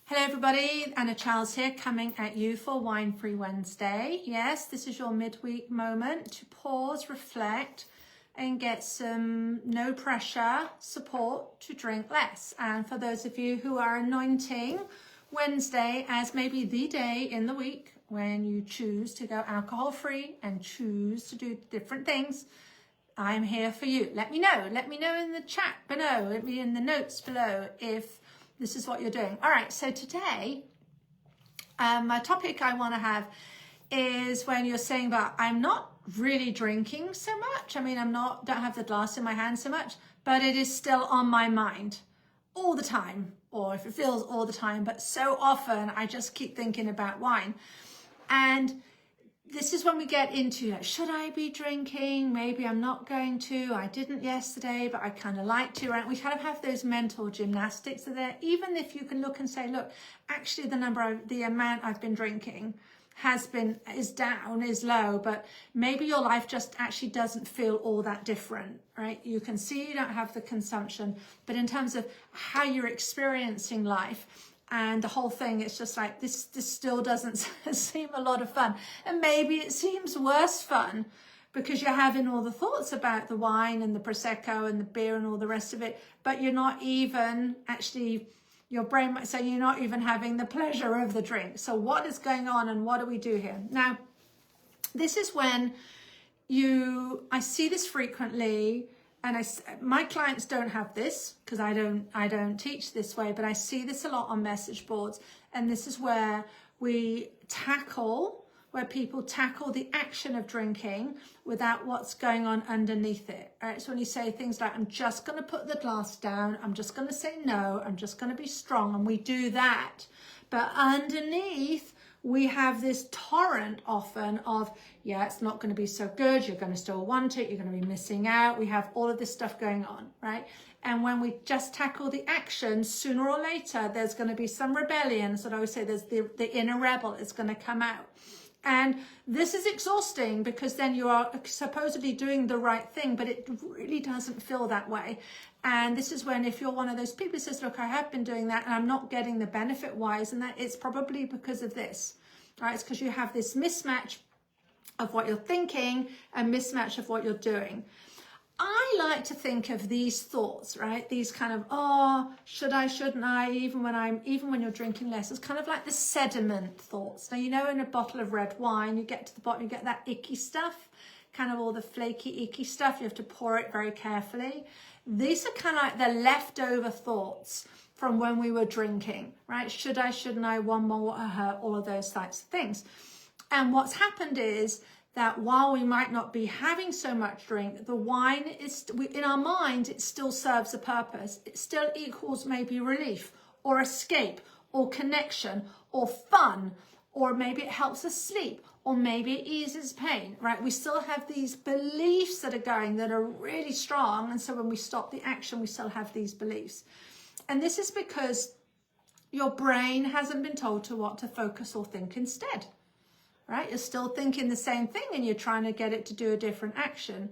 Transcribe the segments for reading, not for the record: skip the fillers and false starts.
Hello everybody, Anna Charles here, coming at you for Wine Free Wednesday. Yes, this is your midweek moment to pause, reflect and get some no pressure support to drink less. And for those of you who are anointing Wednesday as maybe the day in the week when you choose to go alcohol free and choose to do different things, I'm here for you. Let me know in the chat below, let me in the notes below if this is what you're doing. All right, so today, my topic I want to have is when you're saying that I'm not really drinking so much. I mean, don't have the glass in my hand so much, but it is still on my mind all the time, or if it feels all the time, but so often I just keep thinking about wine. And this is when we get into, like, should I be drinking? Maybe I'm not going to. I didn't yesterday, but I kind of like to, right? We kind of have those mental gymnastics there. Even if you can look and say, look, actually the amount I've been drinking is down, is low, but maybe your life just actually doesn't feel all that different, right? You can see you don't have the consumption, but in terms of how you're experiencing life, and the whole thing, it's just like, this still doesn't seem a lot of fun. And maybe it seems worse fun because you're having all the thoughts about the wine and the Prosecco and the beer and all the rest of it, but you're not even actually, your brain might say you're not even having the pleasure of the drink. So what is going on and what do we do here? Now, this is when I see this frequently. And my clients don't have this because I don't teach this way, but I see this a lot on message boards. And this is where people tackle the action of drinking without what's going on underneath it. Right? So when you say things like, I'm just going to put the glass down, I'm just going to say no, I'm just going to be strong, and we do that. But underneath, we have this torrent often of, yeah, it's not going to be so good. You're going to still want it. You're going to be missing out. We have all of this stuff going on, right? And when we just tackle the action, sooner or later, there's going to be some rebellion. So I always say there's the inner rebel is going to come out. And this is exhausting because then you are supposedly doing the right thing, but it really doesn't feel that way. And this is when, if you're one of those people who says, look, I have been doing that and I'm not getting the benefit wise, and that it's probably because of this, right? It's because you have this mismatch of what you're thinking and mismatch of what you're doing. I like to think of these thoughts, right? These kind of, oh, should I, shouldn't I, even when you're drinking less, it's kind of like the sediment thoughts. Now, you know, in a bottle of red wine, you get to the bottom, you get that icky stuff, kind of all the flaky, icky stuff. You have to pour it very carefully. These are kind of like the leftover thoughts from when we were drinking, right? Should I, shouldn't I, one more, all of those types of things. And what's happened is that while we might not be having so much drink, the wine is, in our mind, it still serves a purpose. It still equals maybe relief or escape or connection or fun, or maybe it helps us sleep, or maybe it eases pain, right? We still have these beliefs that are going that are really strong. And so when we stop the action, we still have these beliefs. And this is because your brain hasn't been told to what to focus or think instead. Right? You're still thinking the same thing and you're trying to get it to do a different action.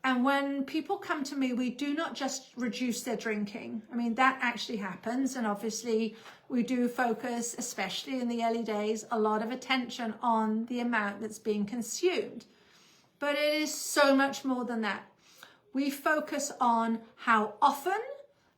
And when people come to me, we do not just reduce their drinking. I mean, that actually happens. And obviously we do focus, especially in the early days, a lot of attention on the amount that's being consumed. But it is so much more than that. We focus on how often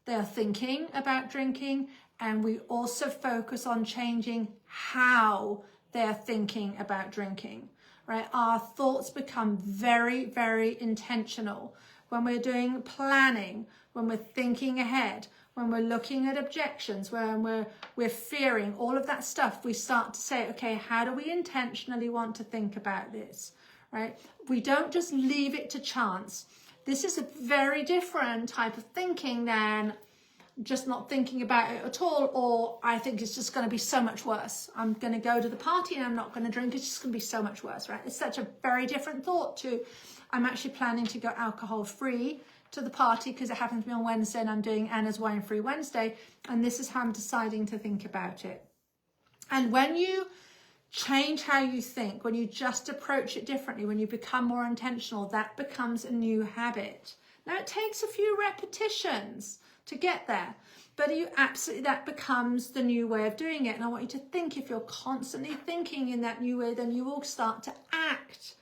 they're thinking about drinking. And we also focus on changing how they're thinking about drinking, right? Our thoughts become very, very intentional when we're doing planning, when we're thinking ahead, when we're looking at objections, when we're fearing all of that stuff. We start to say, okay, how do we intentionally want to think about this, right? We don't just leave it to chance. This is a very different type of thinking than just not thinking about it at all, or I think it's just going to be so much worse. I'm going to go to the party and I'm not going to drink. It's just going to be so much worse, right? It's such a very different thought to, I'm actually planning to go alcohol free to the party because it happens to be on Wednesday and I'm doing Anna's Wine Free Wednesday. And this is how I'm deciding to think about it. And when you change how you think, when you just approach it differently, when you become more intentional, that becomes a new habit. Now it takes a few repetitions. to get there. But you absolutely, that becomes the new way of doing it. And I want you to think, if you're constantly thinking in that new way, then you will start to act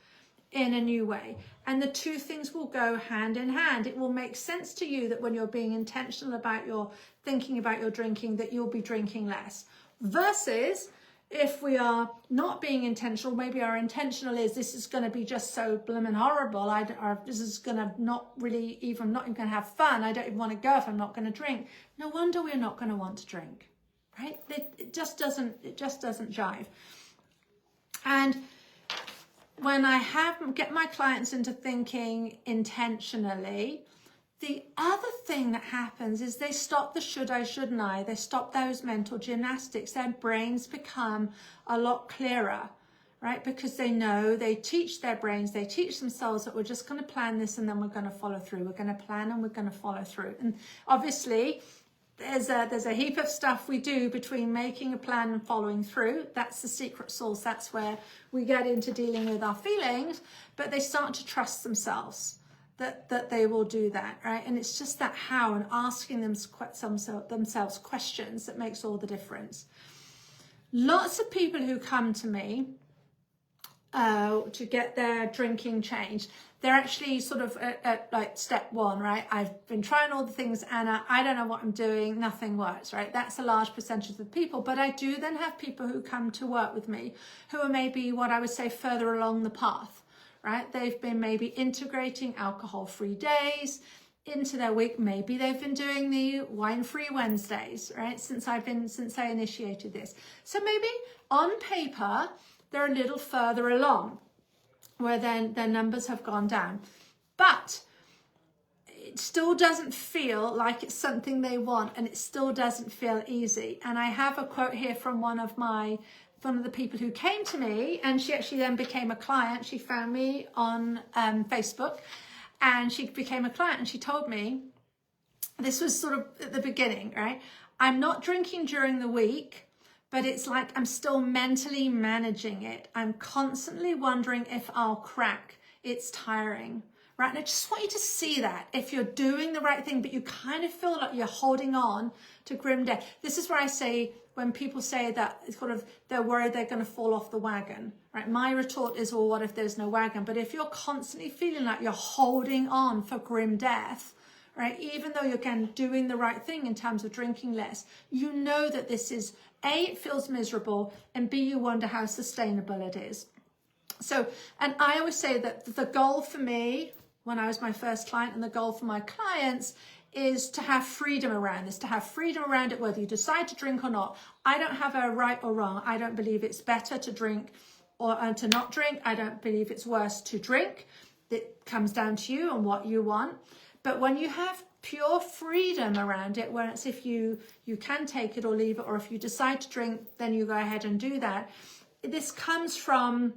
in a new way. And the two things will go hand in hand. It will make sense to you that when you're being intentional about your thinking about your drinking, that you'll be drinking less. Versus if we are not being intentional, maybe our intentional is, this is going to be just so blimmin' horrible. Or this is going to not even going to have fun. I don't even want to go if I'm not going to drink. No wonder we're not going to want to drink, right? It just doesn't jive. And when I get my clients into thinking intentionally, the other thing that happens is they stop the should I, shouldn't I. They stop those mental gymnastics. Their brains become a lot clearer, right? Because they know, they teach their brains, they teach themselves that we're just going to plan this and then we're going to follow through. We're going to plan and we're going to follow through. And obviously, there's a heap of stuff we do between making a plan and following through. That's the secret sauce. That's where we get into dealing with our feelings. But they start to trust themselves that they will do that, right? And it's just that how and asking themselves questions that makes all the difference. Lots of people who come to me to get their drinking changed, they're actually sort of at like step one, right? I've been trying all the things, Anna, I don't know what I'm doing, nothing works, right? That's a large percentage of the people. But I do then have people who come to work with me who are maybe what I would say further along the path. Right? They've been maybe integrating alcohol-free days into their week. Maybe they've been doing the wine-free Wednesdays, right? Since I initiated this. So maybe on paper, they're a little further along where then their numbers have gone down. But it still doesn't feel like it's something they want, and it still doesn't feel easy. And I have a quote here from one of the people who came to me, and she actually then became a client. She found me on Facebook and she became a client, and she told me, this was sort of at the beginning, right? I'm not drinking during the week, but it's like I'm still mentally managing it. I'm constantly wondering if I'll crack. It's tiring, right? And I just want you to see that if you're doing the right thing, but you kind of feel like you're holding on to grim death. This is where I say, when people say that sort of they're worried they're going to fall off the wagon, right? My retort is, well, what if there's no wagon? But if you're constantly feeling like you're holding on for grim death, right? Even though you're, again, doing the right thing in terms of drinking less, you know that this is, A, it feels miserable, and B, you wonder how sustainable it is. So, and I always say that the goal for me, when I was my first client, and the goal for my clients is to have freedom around this, to have freedom around it, whether you decide to drink or not. I don't have a right or wrong. I don't believe it's better to drink or to not drink. I don't believe it's worse to drink. It comes down to you and what you want. But when you have pure freedom around it, where it's if you can take it or leave it, or if you decide to drink, then you go ahead and do that. This comes from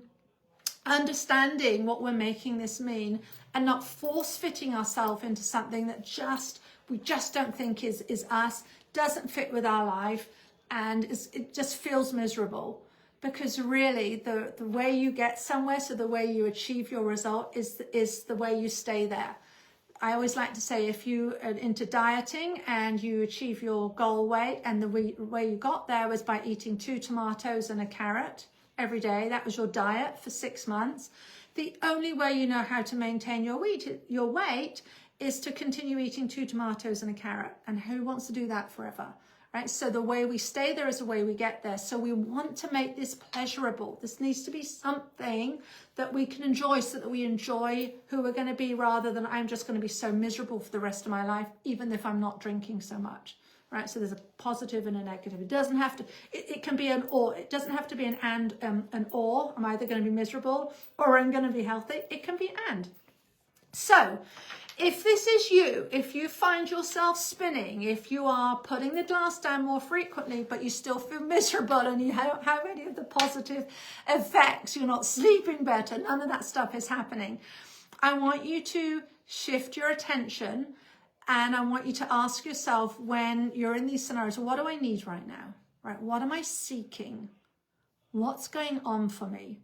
understanding what we're making this mean and not force-fitting ourselves into something that we just don't think is us, doesn't fit with our life, and it just feels miserable. Because really, the way you get somewhere, so the way you achieve your result is the way you stay there. I always like to say, if you are into dieting and you achieve your goal weight, and the way you got there was by eating 2 tomatoes and a carrot every day, that was your diet for 6 months. The only way you know how to maintain your weight is to continue eating 2 tomatoes and a carrot. And who wants to do that forever, right? So the way we stay there is the way we get there. So we want to make this pleasurable. This needs to be something that we can enjoy, so that we enjoy who we're going to be, rather than I'm just going to be so miserable for the rest of my life, even if I'm not drinking so much. Right, so there's a positive and a negative. It doesn't have to, it can be an or. It doesn't have to be an or. I'm either going to be miserable or I'm going to be healthy. It can be and. So if this is you, if you find yourself spinning, if you are putting the glass down more frequently, but you still feel miserable and you don't have any of the positive effects, you're not sleeping better, none of that stuff is happening, I want you to shift your attention. And I want you to ask yourself, when you're in these scenarios, what do I need right now? Right? What am I seeking? What's going on for me?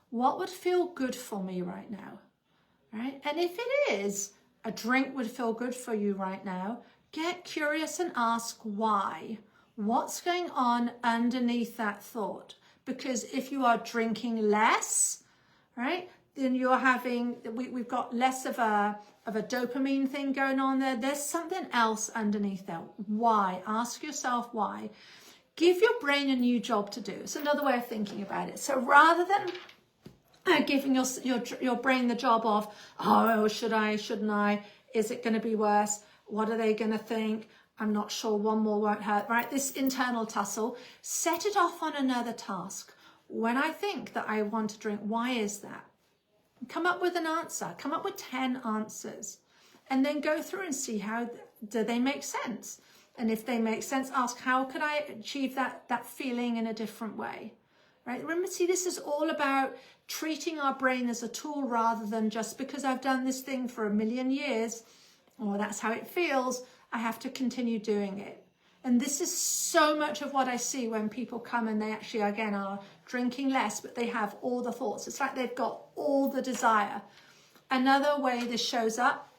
What would feel good for me right now? Right? And if it is a drink would feel good for you right now, get curious and ask why. What's going on underneath that thought? Because if you are drinking less, right, then you're having, we've got less of a dopamine thing going on there. There's something else underneath there. Why? Ask yourself why. Give your brain a new job to do. It's another way of thinking about it. So rather than giving your brain the job of, oh, should I, shouldn't I? Is it going to be worse? What are they going to think? I'm not sure, one more won't hurt, right? This internal tussle, set it off on another task. When I think that I want to drink, why is that? Come up with an answer, come up with 10 answers, and then go through and see how do they make sense. And if they make sense, ask, how could I achieve that feeling in a different way, right? Remember, see, this is all about treating our brain as a tool rather than just because I've done this thing for 1,000,000 years, or that's how it feels, I have to continue doing it. And this is so much of what I see when people come and they actually, again, are drinking less, but they have all the thoughts. It's like they've got all the desire. Another way this shows up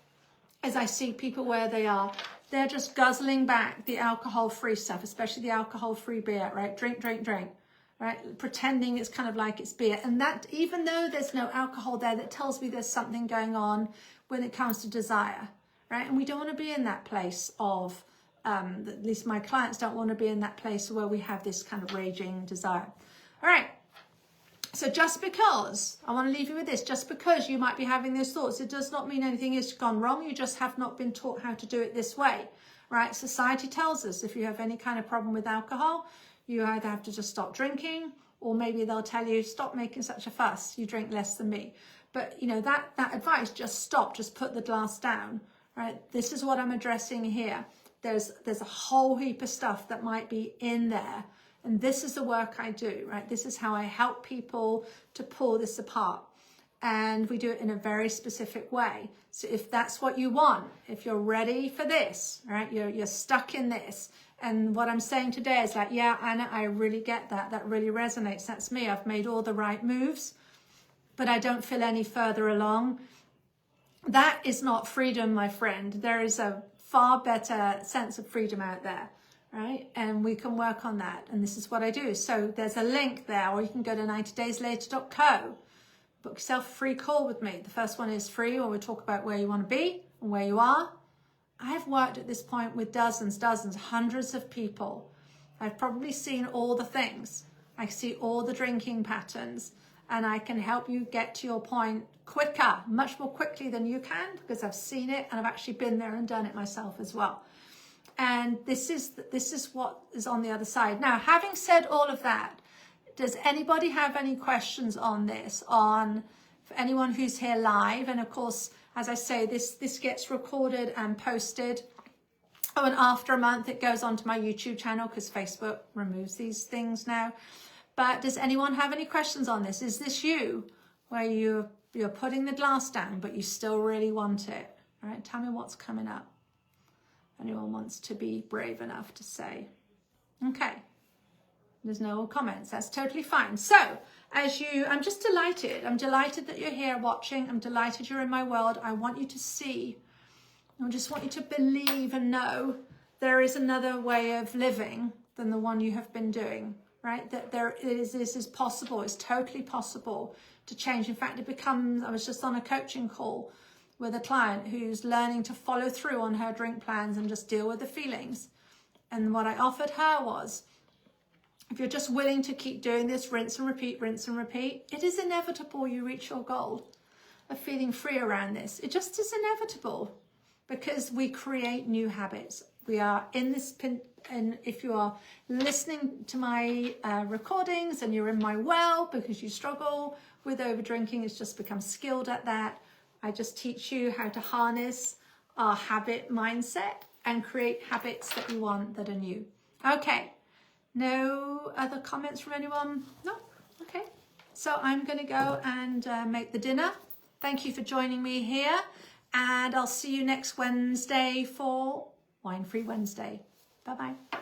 is I see people where they're just guzzling back the alcohol-free stuff, especially the alcohol-free beer, right? Drink, drink, drink, right? Pretending it's kind of like it's beer. And that, even though there's no alcohol there, that tells me there's something going on when it comes to desire, right? And we don't want to be in that place of, at least my clients don't want to be in that place where we have this kind of raging desire. All right. So just because, I want to leave you with this, just because you might be having those thoughts, it does not mean anything has gone wrong. You just have not been taught how to do it this way, right? Society tells us if you have any kind of problem with alcohol, you either have to just stop drinking, or maybe they'll tell you, stop making such a fuss, you drink less than me. But you know, that advice, just stop, just put the glass down, right? This is what I'm addressing here. There's a whole heap of stuff that might be in there. And this is the work I do, right? This is how I help people to pull this apart. And we do it in a very specific way. So if that's what you want, if you're ready for this, right? You're stuck in this. And what I'm saying today is like, yeah, Anna, I really get that. That really resonates. That's me. I've made all the right moves, but I don't feel any further along. That is not freedom, my friend. There is a far better sense of freedom out there, right? And we can work on that. And this is what I do. So there's a link there, or you can go to 90dayslater.co. Book yourself a free call with me. The first one is free, where we talk about where you want to be and where you are. I've worked at this point with dozens, hundreds of people. I've probably seen all the things. I see all the drinking patterns, and I can help you get to your point quicker, much more quickly than you can, because I've seen it and I've actually been there and done it myself as well. And this is what is on the other side. Now, having said all of that, does anybody have any questions on this? For anyone who's here live, and of course, as I say, this gets recorded and posted. Oh, and after a month, it goes onto my YouTube channel because Facebook removes these things now. But does anyone have any questions on this? Is this you, where you're putting the glass down, but you still really want it? All right, tell me what's coming up. Anyone wants to be brave enough to say? Okay. There's no comments. That's totally fine. So, I'm just delighted. I'm delighted that you're here watching. I'm delighted you're in my world. I want you to see. I just want you to believe and know there is another way of living than the one you have been doing, right? That this is possible. It's totally possible to change. In fact, I was just on a coaching call with a client who's learning to follow through on her drink plans and just deal with the feelings. And what I offered her was, if you're just willing to keep doing this, rinse and repeat, it is inevitable you reach your goal of feeling free around this. It just is inevitable, because we create new habits. We are in this, and if you are listening to my recordings and you're in my well because you struggle with over drinking, it's just become skilled at that. I just teach you how to harness our habit mindset and create habits that you want that are new. Okay, no other comments from anyone? No? Okay, so I'm going to go and make the dinner. Thank you for joining me here, and I'll see you next Wednesday for Wine Free Wednesday. Bye-bye.